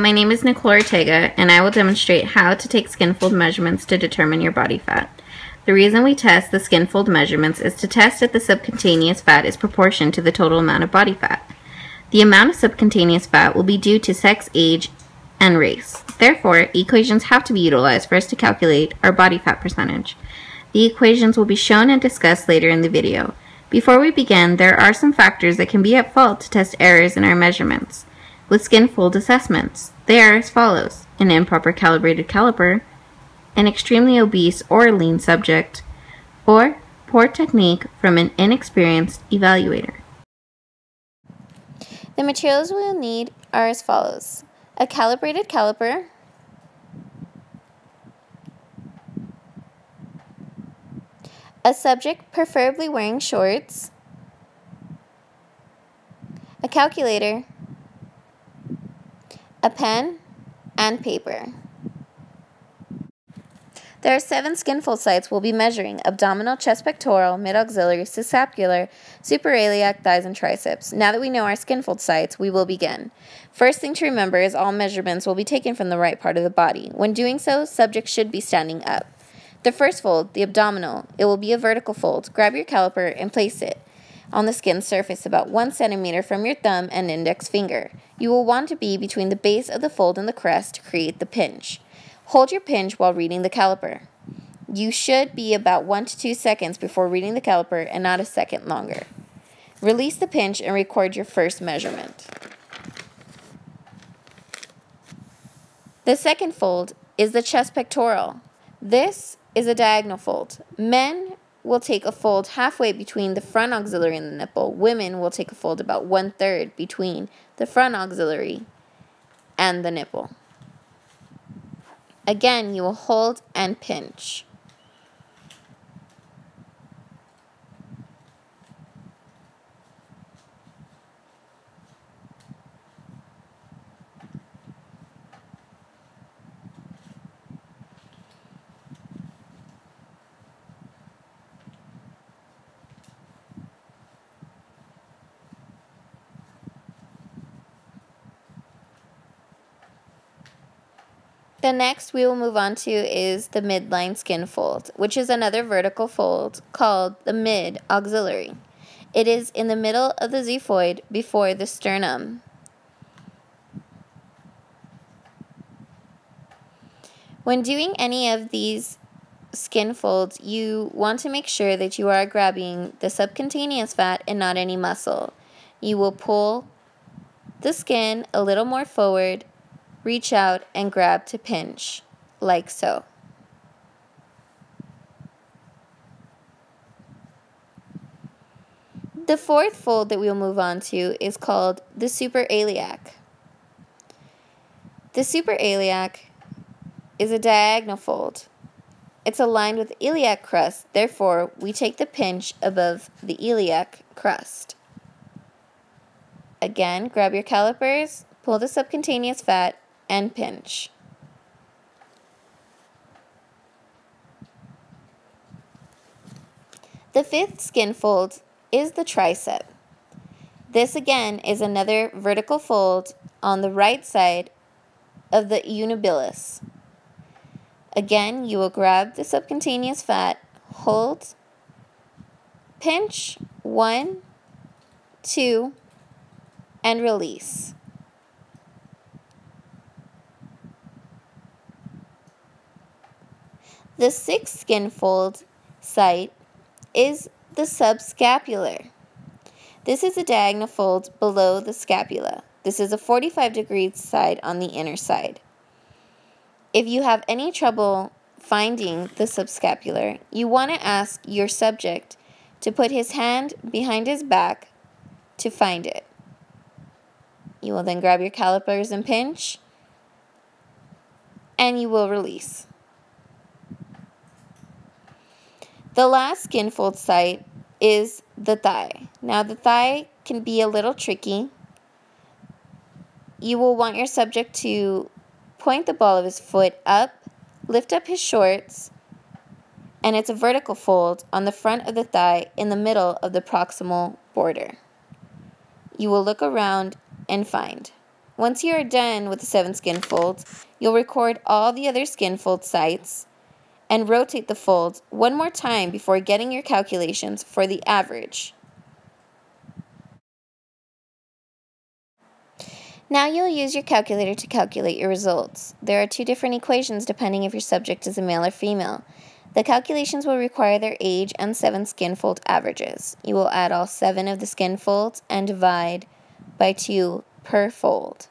my name is Nicole Ortega, and I will demonstrate how to take skin fold measurements to determine your body fat. The reason we test the skin fold measurements is to test if the subcutaneous fat is proportioned to the total amount of body fat. The amount of subcutaneous fat will be due to sex, age, and race. Therefore, equations have to be utilized for us to calculate our body fat percentage. The equations will be shown and discussed later in the video. Before we begin, there are some factors that can be at fault to test errors in our measurements. With skin fold assessments, they are as follows: an improper calibrated caliper, an extremely obese or lean subject, or poor technique from an inexperienced evaluator. The materials we will need are as follows: a calibrated caliper, a subject preferably wearing shorts, a calculator, a pen, and paper. There are 7 skin fold sites we'll be measuring: abdominal, chest, pectoral, mid-axillary, subscapular, suprailiac, thighs, and triceps. Now that we know our skin fold sites, we will begin. First thing to remember is all measurements will be taken from the right part of the body. When doing so, subjects should be standing up. The first fold, the abdominal, it will be a vertical fold. Grab your caliper and place it on the skin surface about 1 centimeter from your thumb and index finger. You will want to be between the base of the fold and the crest to create the pinch. Hold your pinch while reading the caliper. You should be about 1 to 2 seconds before reading the caliper and not a second longer. Release the pinch and record your first measurement. The second fold is the chest pectoral. This is a diagonal fold. Men will take a fold halfway between the front axillary and the nipple. Women will take a fold about 1/3 between the front axillary and the nipple. Again, you will hold and pinch. The next we will move on to is the midline skin fold, which is another vertical fold called the mid-axillary. It is in the middle of the xiphoid before the sternum. When doing any of these skin folds, you want to make sure that you are grabbing the subcutaneous fat and not any muscle. You will pull the skin a little more forward, reach out, and grab to pinch, like so. The fourth fold that we'll move on to is called the suprailiac. The suprailiac is a diagonal fold. It's aligned with the iliac crust, therefore we take the pinch above the iliac crust. Again, grab your calipers, pull the subcutaneous fat, and pinch. The fifth skin fold is the tricep. This again is another vertical fold on the right side of the unibilis. Again, you will grab the subcutaneous fat, hold, pinch, 1, 2, and release. The sixth skin fold site is the subscapular. This is a diagonal fold below the scapula. This is a 45-degree side on the inner side. If you have any trouble finding the subscapular, you want to ask your subject to put his hand behind his back to find it. You will then grab your calipers and pinch, and you will release. The last skin fold site is the thigh. Now the thigh can be a little tricky. You will want your subject to point the ball of his foot up, lift up his shorts, and it's a vertical fold on the front of the thigh in the middle of the proximal border. You will look around and find. Once you are done with the 7 skin folds, you'll record all the other skin fold sites and rotate the folds one more time before getting your calculations for the average. Now you'll use your calculator to calculate your results. There are 2 different equations depending if your subject is a male or female. The calculations will require their age and 7 skin fold averages. You will add all 7 of the skin folds and divide by 2 per fold.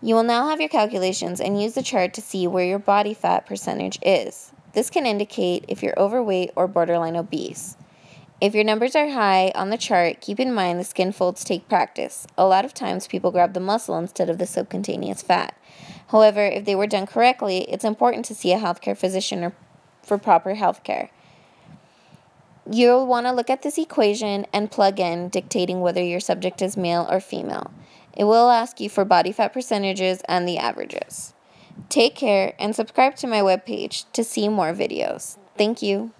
You will now have your calculations and use the chart to see where your body fat percentage is. This can indicate if you're overweight or borderline obese. If your numbers are high on the chart, keep in mind the skin folds take practice. A lot of times people grab the muscle instead of the subcutaneous fat. However, if they were done correctly, it's important to see a healthcare physician for proper healthcare. You'll want to look at this equation and plug in, dictating whether your subject is male or female. It will ask you for body fat percentages and the averages. Take care and subscribe to my webpage to see more videos. Thank you.